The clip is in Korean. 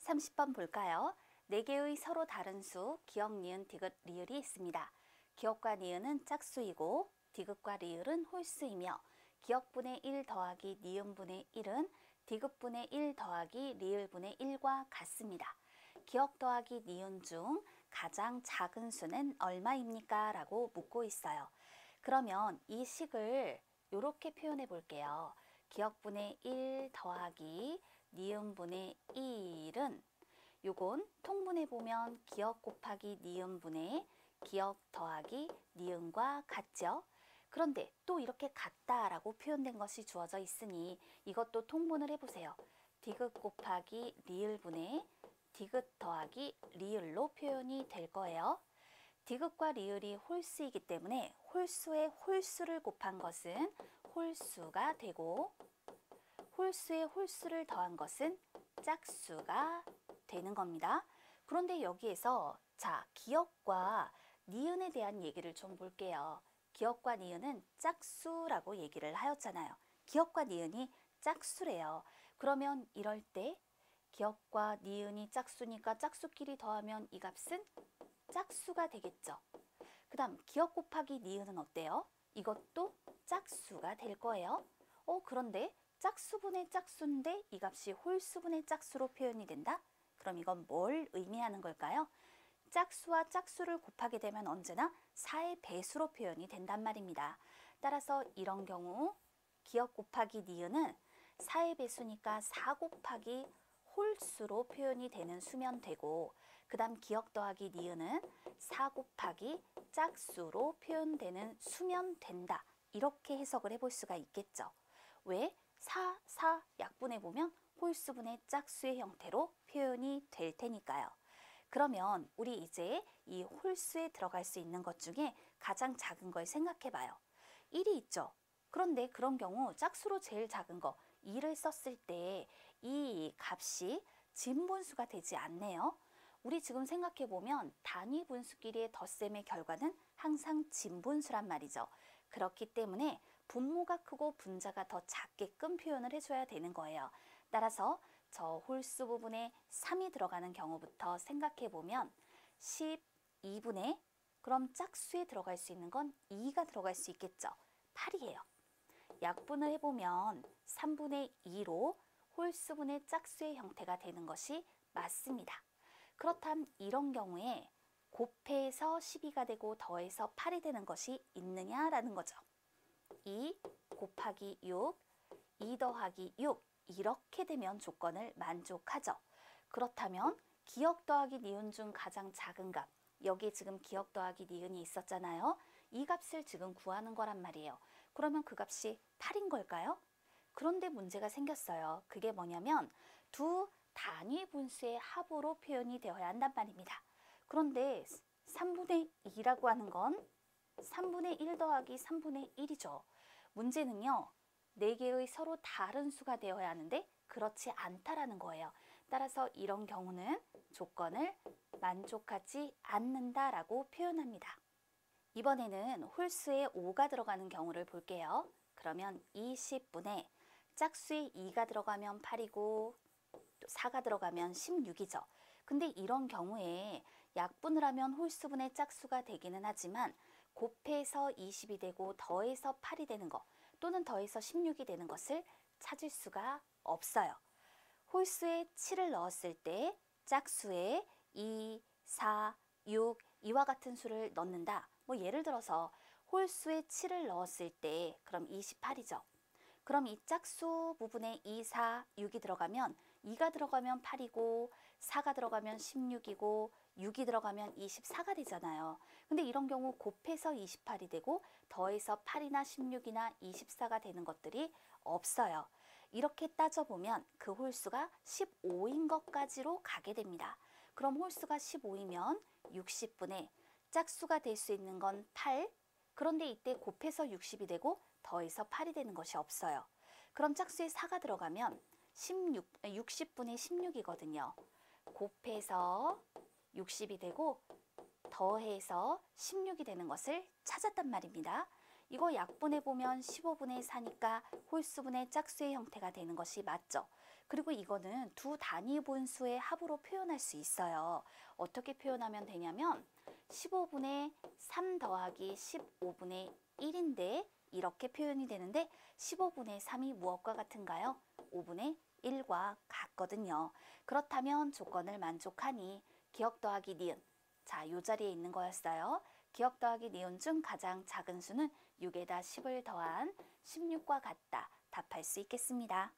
30번 볼까요? 4개의 서로 다른 수, 기역, 니은, 디귿, 리을이 있습니다. 기역과 니은은 짝수이고 디귿과 리을은 홀수이며 기역분의 1 더하기 니은분의 1은 디귿분의 1 더하기 리을분의 1과 같습니다. 기역 더하기 니은 중 가장 작은 수는 얼마입니까? 라고 묻고 있어요. 그러면 이 식을 이렇게 표현해 볼게요. 기역분의 1 더하기 니은분의 1은 요건 통분해 보면 기역 곱하기 니은분의 기역 더하기 니은과 같죠? 그런데 또 이렇게 같다라고 표현된 것이 주어져 있으니 이것도 통분을 해보세요. 디귿 곱하기 리을분의 디귿 더하기 리을로 표현이 될 거예요. 디귿과 리을이 홀수이기 때문에 홀수의 홀수를 곱한 것은 홀수가 되고 홀수의 홀수를 더한 것은 짝수가 되는 겁니다. 그런데 여기에서 자, 기역과 니은에 대한 얘기를 좀 볼게요. 기역과 니은은 짝수라고 얘기를 하였잖아요. 기역과 니은이 짝수래요. 그러면 이럴 때 기역과 니은이 짝수니까 짝수끼리 더하면 이 값은 짝수가 되겠죠. 그 다음 기역 곱하기 니은은 어때요? 이것도 짝수가 될 거예요. 그런데 짝수분의 짝수인데 이 값이 홀수분의 짝수로 표현이 된다? 그럼 이건 뭘 의미하는 걸까요? 짝수와 짝수를 곱하게 되면 언제나 4의 배수로 표현이 된단 말입니다. 따라서 이런 경우 기역 곱하기 니은은 4의 배수니까 4 곱하기 홀수로 표현이 되는 수면 되고 그 다음 기역 더하기 니은은 4 곱하기 짝수로 표현되는 수면 된다. 이렇게 해석을 해볼 수가 있겠죠. 왜? 4 약분해 보면 홀수분의 짝수의 형태로 표현이 될 테니까요. 그러면 우리 이제 이 홀수에 들어갈 수 있는 것 중에 가장 작은 걸 생각해 봐요. 1이 있죠. 그런데 그런 경우 짝수로 제일 작은 거 2를 썼을 때 이 값이 진분수가 되지 않네요. 우리 지금 생각해 보면 단위 분수끼리의 덧셈의 결과는 항상 진분수란 말이죠. 그렇기 때문에 분모가 크고 분자가 더 작게끔 표현을 해줘야 되는 거예요. 따라서 저 홀수 부분에 3이 들어가는 경우부터 생각해 보면 12분의 그럼 짝수에 들어갈 수 있는 건 2가 들어갈 수 있겠죠. 8이에요. 약분을 해보면 3분의 2로 홀수분의 짝수의 형태가 되는 것이 맞습니다. 그렇다면 이런 경우에 곱해서 12가 되고 더해서 8이 되는 것이 있느냐라는 거죠. 2 곱하기 6, 2 더하기 6 이렇게 되면 조건을 만족하죠. 그렇다면 기역 더하기 니은 중 가장 작은 값, 여기 지금 기역 더하기 니은이 있었잖아요. 이 값을 지금 구하는 거란 말이에요. 그러면 그 값이 8인 걸까요? 그런데 문제가 생겼어요. 그게 뭐냐면 두 단위 분수의 합으로 표현이 되어야 한단 말입니다. 그런데 3분의 2라고 하는 건 3분의 1 더하기 3분의 1이죠. 문제는요. 4개의 서로 다른 수가 되어야 하는데 그렇지 않다라는 거예요. 따라서 이런 경우는 조건을 만족하지 않는다라고 표현합니다. 이번에는 홀수에 5가 들어가는 경우를 볼게요. 그러면 20분에 짝수에 2가 들어가면 8이고 또 4가 들어가면 16이죠. 근데 이런 경우에 약분을 하면 홀수분의 짝수가 되기는 하지만 곱해서 20이 되고 더해서 8이 되는 것 또는 더해서 16이 되는 것을 찾을 수가 없어요. 홀수에 7을 넣었을 때 짝수에 2, 4, 6 이와 같은 수를 넣는다. 뭐 예를 들어서 홀수에 7을 넣었을 때 그럼 28이죠. 그럼 이 짝수 부분에 2, 4, 6이 들어가면 2가 들어가면 8이고 4가 들어가면 16이고 6이 들어가면 24가 되잖아요. 근데 이런 경우 곱해서 28이 되고 더해서 8이나 16이나 24가 되는 것들이 없어요. 이렇게 따져보면 그 홀수가 15인 것까지로 가게 됩니다. 그럼 홀수가 15이면 60분의 짝수가 될 수 있는 건 8. 그런데 이때 곱해서 60이 되고 더해서 8이 되는 것이 없어요. 그럼 짝수에 4가 들어가면 60분의 16이거든요. 곱해서 60이 되고 더해서 16이 되는 것을 찾았단 말입니다. 이거 약분해 보면 15분의 4니까 홀수분의 짝수의 형태가 되는 것이 맞죠. 그리고 이거는 두 단위 분수의 합으로 표현할 수 있어요. 어떻게 표현하면 되냐면 15분의 3 더하기 15분의 1인데 이렇게 표현이 되는데 15분의 3이 무엇과 같은가요? 5분의 1과 같거든요. 그렇다면 조건을 만족하니 기억 더하기 니은, 자, 요 자리에 있는 거였어요. 기억 더하기 니은 중 가장 작은 수는 6에다 10을 더한 16과 같다. 답할 수 있겠습니다.